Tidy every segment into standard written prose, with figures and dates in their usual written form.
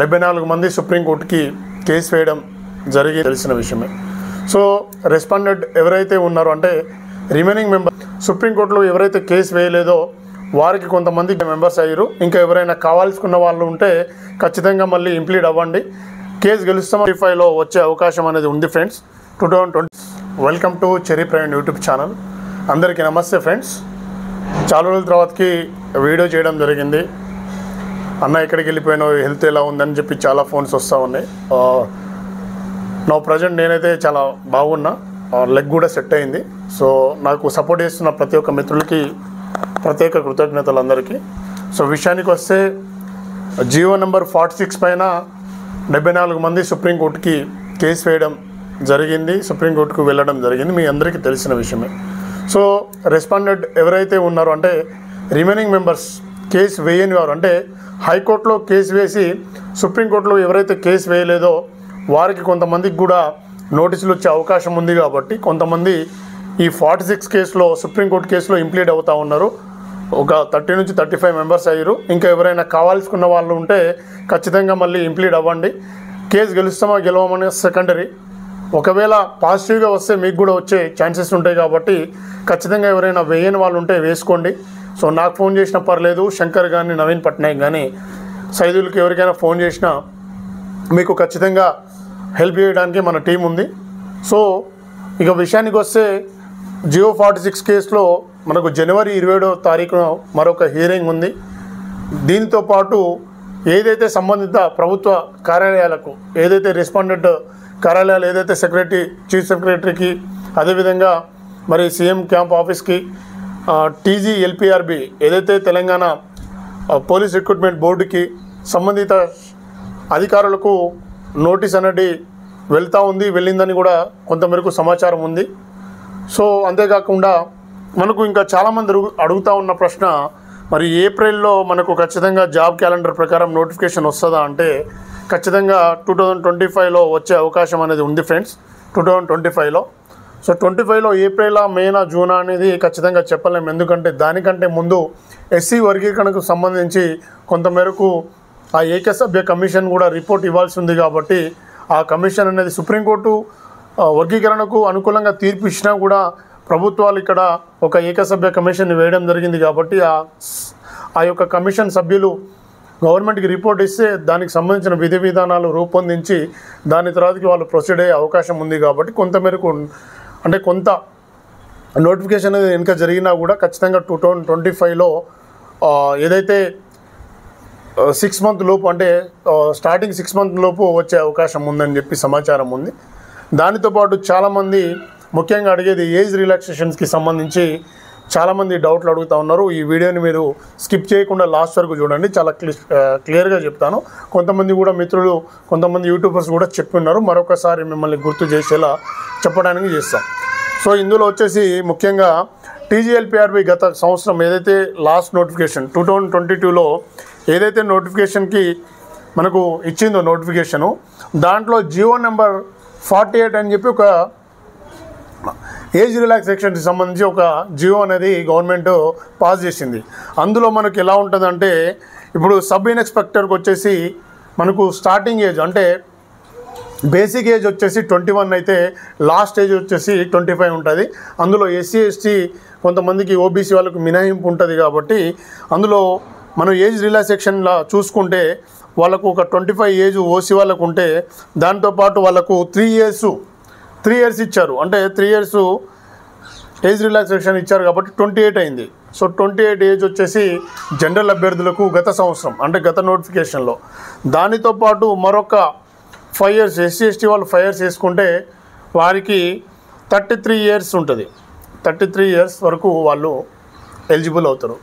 74 మంది సుప్రీంకోర్టుకి కేసు వేయడం జరిగి తెలిసిన విషయమే. సో రెస్పాండెంట్ ఎవరైతే ఉన్నారో అంటే రిమైనింగ్ మెంబర్ సుప్రీంకోర్టులో ఎవరైతే కేసు వేయలేదో వారికి కొంతమంది మెంబర్స్ అయ్యారు. ఇంకా ఎవరైనా కావాల్సుకున్న వాళ్ళు ఉంటే ఖచ్చితంగా మళ్ళీ ఇంప్లీడ్ అవ్వండి. కేసు గెలుస్తాం 25లో వచ్చే అవకాశం అనేది ఉంది friends. 2020 welcome to cherry prime YouTube channel. అందరికీ నమస్తే ఫ్రెండ్స్. చాలా రోజుల తర్వాతకి వీడియో చేయడం జరిగింది. అన్న ఎక్కడికి వెళ్ళిపోయినావు, హెల్త్ ఎలా ఉందని చెప్పి చాలా ఫోన్స్ వస్తూ ఉన్నాయి. నా ప్రజెంట్ నేనైతే చాలా బాగున్నా, లెగ్ కూడా సెట్ అయింది. సో నాకు సపోర్ట్ చేస్తున్న ప్రతి ఒక్క మిత్రులకి ప్రత్యేక కృతజ్ఞతలు అందరికీ. సో విషయానికి వస్తే జియో నెంబర్ 46 పైన 74 మంది సుప్రీంకోర్టుకి కేసు వేయడం జరిగింది, సుప్రీంకోర్టుకు వెళ్ళడం జరిగింది, మీ అందరికీ తెలిసిన విషయమే. సో రెస్పాండెంట్ ఎవరైతే ఉన్నారో అంటే రిమైనింగ్ మెంబర్స్ కేసు వేయని వారు అంటే హైకోర్టులో కేసు వేసి సుప్రీంకోర్టులో ఎవరైతే కేసు వేయలేదో వారికి కొంతమందికి కూడా నోటీసులు వచ్చే అవకాశం ఉంది. కాబట్టి కొంతమంది ఈ 46 కేసులో సుప్రీంకోర్టు కేసులో ఇంప్లీడ్ అవుతూ ఉన్నారు. ఒక 30 నుంచి 35 మెంబర్స్ అయ్యారు. ఇంకా ఎవరైనా కావాల్సుకున్న వాళ్ళు ఉంటే ఖచ్చితంగా మళ్ళీ ఇంప్లీడ్ అవ్వండి. కేసు గెలుస్తామా గెలవమనే సెకండరీ. ఒకవేళ పాజిటివ్గా వస్తే మీకు కూడా వచ్చే ఛాన్సెస్ ఉంటాయి. కాబట్టి ఖచ్చితంగా ఎవరైనా వేయని వాళ్ళు ఉంటే వేసుకోండి. సో నాకు ఫోన్ చేసినా పర్లేదు, శంకర్ కానీ నవీన్ పట్నాయక్ కానీ సైదులకి ఎవరికైనా ఫోన్ చేసినా మీకు ఖచ్చితంగా హెల్ప్ చేయడానికి మన టీం ఉంది. సో ఇక విషయానికి వస్తే జియో 46 కేసులో మనకు జనవరి 27వ తారీఖున మరొక హియరింగ్ ఉంది. దీంతో పాటు ఏదైతే సంబంధిత ప్రభుత్వ కార్యాలయాలకు ఏదైతే రెస్పాండెంట్ కార్యాలయాలు ఏదైతే సెక్రటరీ, చీఫ్ సెక్రటరీకి, అదేవిధంగా మరి సీఎం క్యాంప్ ఆఫీస్కి, టీజీఎల్పీఆర్బి ఏదైతే తెలంగాణ పోలీస్ రిక్రూట్మెంట్ బోర్డుకి సంబంధిత అధికారులకు నోటీస్ అనేది వెళ్తూ ఉంది, వెళ్ళిందని కూడా కొంతమేరకు సమాచారం ఉంది. సో అంతేకాకుండా మనకు ఇంకా చాలామంది అడుగుతూ ఉన్న ప్రశ్న, మరి ఏప్రిల్లో మనకు ఖచ్చితంగా జాబ్ క్యాలెండర్ ప్రకారం నోటిఫికేషన్ వస్తుందా అంటే ఖచ్చితంగా 2025లో వచ్చే అవకాశం అనేది ఉంది ఫ్రెండ్స్. 2025లో. సో 25లో ఏప్రిల్, మేనా, జూన్ అనేది ఖచ్చితంగా చెప్పలేము. ఎందుకంటే దానికంటే ముందు ఎస్సీ వర్గీకరణకు సంబంధించి కొంతమేరకు ఆ ఏకసభ్య కమిషన్ కూడా రిపోర్ట్ ఇవ్వాల్సి ఉంది. కాబట్టి ఆ కమిషన్ అనేది సుప్రీంకోర్టు వర్గీకరణకు అనుకూలంగా తీర్పు ఇచ్చినా కూడా ప్రభుత్వాలు ఇక్కడ ఒక ఏకసభ్య కమిషన్ వేయడం జరిగింది. కాబట్టి ఆ యొక్క కమిషన్ సభ్యులు గవర్నమెంట్కి రిపోర్ట్ ఇస్తే దానికి సంబంధించిన విధి విధానాలు రూపొందించి దాని తర్వాతకి వాళ్ళు ప్రొసీడ్ అయ్యే అవకాశం ఉంది. కాబట్టి కొంతమేరకు అంటే కొంత నోటిఫికేషన్ అనేది వెనుక జరిగినా కూడా ఖచ్చితంగా 2025లో ఏదైతే 6 మంత్ లోపు అంటే స్టార్టింగ్ 6 మంత్ లోపు వచ్చే అవకాశం ఉందని చెప్పి సమాచారం ఉంది. దానితో పాటు చాలామంది ముఖ్యంగా అడిగేది ఏజ్ రిలాక్సేషన్స్కి సంబంధించి చాలామంది డౌట్లు అడుగుతూ ఉన్నారు. ఈ వీడియోని మీరు స్కిప్ చేయకుండా లాస్ట్ వరకు చూడండి, చాలా క్లియర్గా చెప్తాను. కొంతమంది కూడా మిత్రులు, కొంతమంది యూట్యూబర్స్ కూడా చెప్పున్నారు, మరొకసారి మిమ్మల్ని గుర్తు చేసేలా చెప్పడానికి చేస్తాం. సో ఇందులో వచ్చేసి ముఖ్యంగా టీజీఎల్పీఆర్బి గత సంవత్సరం ఏదైతే లాస్ట్ నోటిఫికేషన్ 2022లో ఏదైతే నోటిఫికేషన్కి మనకు ఇచ్చిందో నోటిఫికేషను, దాంట్లో జియో నెంబర్ 48 అని చెప్పి ఒక ఏజ్ రిలాక్సేషన్కి సంబంధించి ఒక జియో అనేది గవర్నమెంట్ పాస్ చేసింది. అందులో మనకు ఎలా ఉంటుందంటే ఇప్పుడు సబ్ ఇన్స్పెక్టర్కి వచ్చేసి మనకు స్టార్టింగ్ ఏజ్ అంటే బేసిక్ ఏజ్ వచ్చేసి 21 అయితే లాస్ట్ ఏజ్ వచ్చేసి 25 ఉంటుంది. అందులో ఎస్సీ ఎస్టీ కొంతమందికి ఓబీసీ వాళ్ళకు మినహాయింపు ఉంటుంది. కాబట్టి అందులో మనం ఏజ్ రిలాక్సేషన్లా చూసుకుంటే వాళ్ళకు ఒక 25 ఏజ్ ఓసీ వాళ్ళకు ఉంటే దాంతోపాటు వాళ్ళకు 3 ఇయర్స్ ఇచ్చారు. అంటే 3 ఇయర్స్ ఏజ్ రిలాక్సేషన్ ఇచ్చారు కాబట్టి 28 అయింది. సో 28 ఏజ్ వచ్చేసి జనరల్ అభ్యర్థులకు గత సంవత్సరం అంటే గత నోటిఫికేషన్లో. దానితో పాటు మరొక 5 ఇయర్స్ ఎస్సీ ఎస్టీ వాళ్ళు 5 ఇయర్స్ వేసుకుంటే వారికి 33 ఇయర్స్ ఉంటుంది. 33 ఇయర్స్ వరకు వాళ్ళు ఎలిజిబుల్ అవుతారు.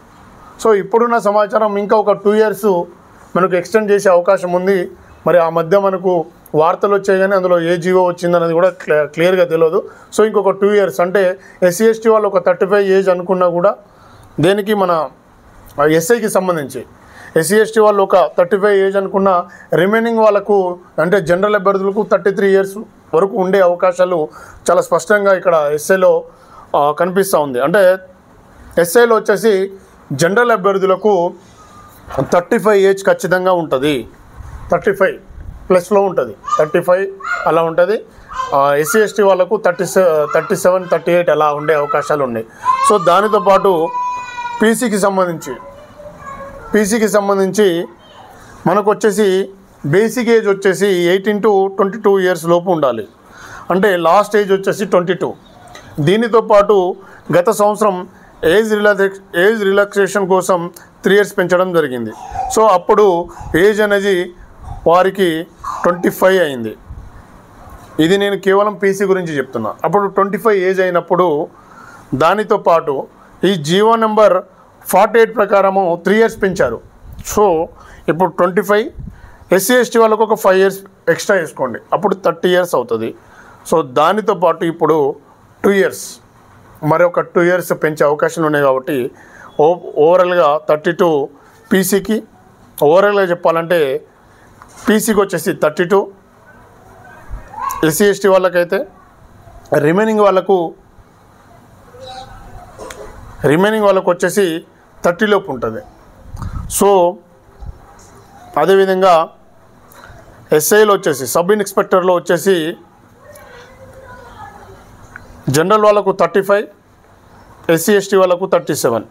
సో ఇప్పుడున్న సమాచారం ఇంకా ఒక 2 ఇయర్స్ మనకు ఎక్స్టెండ్ చేసే అవకాశం ఉంది. మరి ఆ మధ్య మనకు వార్తలు వచ్చాయి కానీ అందులో ఏ జీవో వచ్చిందనేది కూడా క్లియర్గా తెలియదు. సో ఇంకొక 2 ఇయర్స్ అంటే ఎస్సీ ఎస్టీ వాళ్ళు ఒక 35 ఏజ్ అనుకున్నా కూడా దేనికి మన ఎస్ఐకి సంబంధించి ఎస్సీ ఎస్టీ వాళ్ళు ఒక 35 ఏజ్ అనుకున్న రిమైనింగ్ వాళ్ళకు అంటే జనరల్ అభ్యర్థులకు 33 ఇయర్స్ వరకు ఉండే అవకాశాలు చాలా స్పష్టంగా ఇక్కడ ఎస్ఐలో కనిపిస్తూ ఉంది. అంటే ఎస్ఐలో వచ్చేసి జనరల్ అభ్యర్థులకు 35 ఏజ్ ఖచ్చితంగా ఉంటుంది. 35+ ఉంటుంది, 35 అలా ఉంటుంది. ఎస్సీ ఎస్టీ వాళ్ళకు 37, 38 అలా ఉండే అవకాశాలు ఉన్నాయి. సో దానితో పాటు పీసీకి సంబంధించి మనకు వచ్చేసి బేసిక్ ఏజ్ వచ్చేసి 18 to 22 ఇయర్స్ లోపు ఉండాలి. అంటే లాస్ట్ ఏజ్ వచ్చేసి 22. దీనితో పాటు గత సంవత్సరం ఏజ్ రిలాక్సేషన్ కోసం 3 ఇయర్స్ పెంచడం జరిగింది. సో అప్పుడు ఏజ్ అనేది వారికి 25 అయింది. ఇది నేను కేవలం పీసీ గురించి చెప్తున్నా. అప్పుడు 25 ఏజ్ అయినప్పుడు దానితో పాటు ఈ జీవో నెంబర్ 48 ప్రకారము 3 ఇయర్స్ పెంచారు. సో ఇప్పుడు 25, ఎస్సీ ఎస్టీ వాళ్ళకు ఒక 5 ఇయర్స్ ఎక్స్ట్రా వేసుకోండి, అప్పుడు 30 ఇయర్స్ అవుతుంది. సో దానితో పాటు ఇప్పుడు 2 ఇయర్స్, మరొక 2 ఇయర్స్ పెంచే అవకాశాలు ఉన్నాయి. కాబట్టి ఓవరాల్గా 32 పీసీకి, ఓవరాల్గా చెప్పాలంటే పీసీకి వచ్చేసి 32, ఎస్సీ ఎస్టీ వాళ్ళకైతే రిమైనింగ్ వాళ్ళకు వచ్చేసి 30 లోపు ఉంటుంది. సో అదేవిధంగా ఎస్ఐలో వచ్చేసి సబ్ ఇన్స్పెక్టర్లో వచ్చేసి జనరల్ వాళ్ళకు 35, ఎస్సీ ఎస్టీ వాళ్ళకు 37.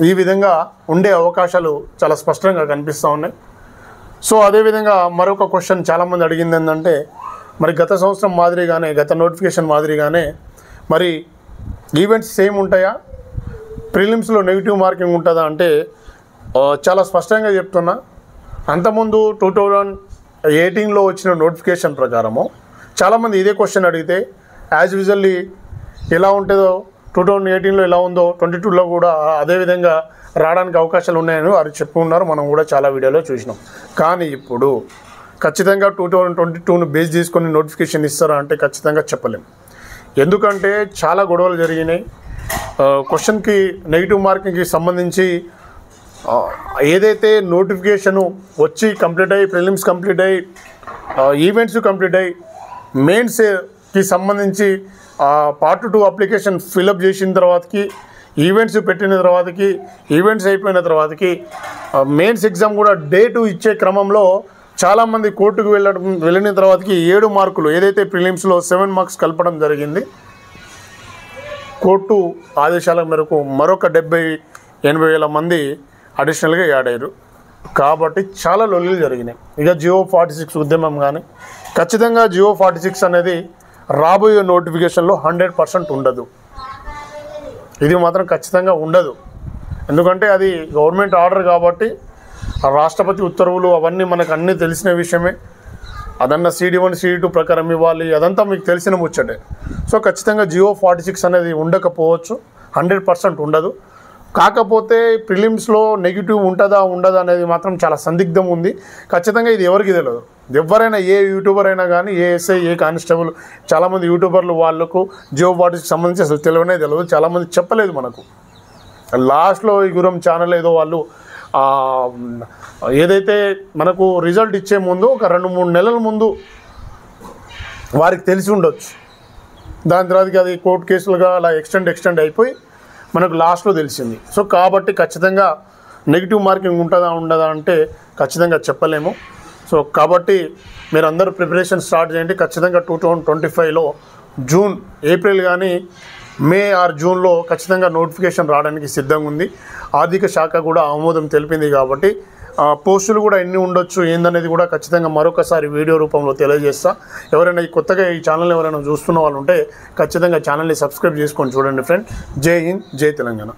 ఈ విధంగా ఉండే అవకాశాలు చాలా స్పష్టంగా కనిపిస్తూ ఉన్నాయి. సో అదేవిధంగా మరొక క్వశ్చన్ చాలామంది అడిగింది ఏంటంటే, మరి గత సంవత్సరం మాదిరిగానే, గత నోటిఫికేషన్ మాదిరిగానే మరి ఈవెంట్స్ సేమ్ ఉంటాయా, ప్రిలిమ్స్లో నెగిటివ్ మార్కింగ్ ఉంటుందా అంటే చాలా స్పష్టంగా చెప్తున్నా. అంతకుముందు 2018లో వచ్చిన నోటిఫికేషన్ ప్రకారము చాలామంది ఇదే క్వశ్చన్ అడిగితే యాజ్ యూజువల్లీ ఎలా ఉంటుందో 2018లో ఎలా ఉందో 22లో కూడా అదేవిధంగా రావడానికి అవకాశాలు ఉన్నాయని వారు చెప్పుకున్నారు. మనం కూడా చాలా వీడియోలో చూసినాం. కానీ ఇప్పుడు ఖచ్చితంగా 2022ను బేస్ చేసుకొని నోటిఫికేషన్ ఇస్తారా అంటే ఖచ్చితంగా చెప్పలేం. ఎందుకంటే చాలా గొడవలు జరిగినాయి. క్వశ్చన్కి నెగిటివ్ మార్కింగ్కి సంబంధించి ఏదైతే నోటిఫికేషను వచ్చి కంప్లీట్ అయ్యి, ప్రిలిమ్స్ కంప్లీట్ అయ్యి, ఈవెంట్స్ కంప్లీట్ అయ్యి, మెయిన్స్కి సంబంధించి పార్ట్ 2 అప్లికేషన్ ఫిలప్ చేసిన తర్వాతకి, ఈవెంట్స్ పెట్టిన తర్వాతకి, ఈవెంట్స్ అయిపోయిన తర్వాతకి మెయిన్స్ ఎగ్జామ్ కూడా డేటు ఇచ్చే క్రమంలో చాలామంది కోర్టుకు వెళ్ళిన తర్వాతకి 7 మార్కులు ఏదైతే ప్రిలిమ్స్లో 7 మార్క్స్ కలపడం జరిగింది. కోర్టు ఆదేశాల మేరకు మరొక 70-80 వేల మంది అడిషనల్గా యాడ్ అయ్యారు. కాబట్టి చాలా లొల్లులు జరిగినాయి. ఇక జియో 46 ఉద్యమం కానీ ఖచ్చితంగా జియో 46 అనేది రాబోయే నోటిఫికేషన్లో 100% ఉండదు. ఇది మాత్రం ఖచ్చితంగా ఉండదు. ఎందుకంటే అది గవర్నమెంట్ ఆర్డర్ కాబట్టి రాష్ట్రపతి ఉత్తర్వులు అవన్నీ మనకు అన్నీ తెలిసిన విషయమే. అదన్నా CD1 CD2 ప్రకారం ఇవ్వాలి, అదంతా మీకు తెలిసిన ముచ్చటే. సో ఖచ్చితంగా జియో 46 అనేది ఉండకపోవచ్చు, 100% ఉండదు. కాకపోతే ప్రిలిమ్స్లో నెగిటివ్ ఉంటుందా అనేది మాత్రం చాలా సందిగ్ధం ఉంది. ఖచ్చితంగా ఇది ఎవరికి తెలియదు. ఎవరైనా ఏ యూట్యూబర్ అయినా కానీ, ఏ ఎస్ఐ, ఏ కానిస్టేబుల్, చాలామంది యూట్యూబర్లు వాళ్ళకు జియో 46కి సంబంధించి అసలు తెలియదు. చాలామంది చెప్పలేదు మనకు. లాస్ట్లో ఈ గురం ఛానల్ ఏదో వాళ్ళు ఏదైతే మనకు రిజల్ట్ ఇచ్చే ముందు ఒక 2-3 నెలల ముందు వారికి తెలిసి ఉండొచ్చు. దాని తర్వాతకి అది కోర్టు కేసులుగా అలా ఎక్స్టెండ్ అయిపోయి మనకు లాస్ట్లో తెలిసింది. సో కాబట్టి ఖచ్చితంగా నెగిటివ్ మార్కింగ్ ఉండదా అంటే ఖచ్చితంగా చెప్పలేము. సో కాబట్టి మీరు అందరూ ప్రిపరేషన్ స్టార్ట్ చేయండి. ఖచ్చితంగా 2025లో ఏప్రిల్ కానీ మే ఆర్ జూన్లో ఖచ్చితంగా నోటిఫికేషన్ రావడానికి సిద్ధంగా ఉంది. ఆర్థిక శాఖ కూడా ఆమోదం తెలిపింది. కాబట్టి పోస్టులు కూడా ఎన్ని ఉండొచ్చు ఏందనేది కూడా ఖచ్చితంగా మరొకసారి వీడియో రూపంలో తెలియజేస్తా. ఎవరైనా కొత్తగా ఈ ఛానల్ ఎవరైనా చూస్తున్న వాళ్ళు ఉంటే ఖచ్చితంగా ఛానల్ని సబ్స్క్రైబ్ చేసుకొని చూడండి ఫ్రెండ్. జై హింద్, జై తెలంగాణ.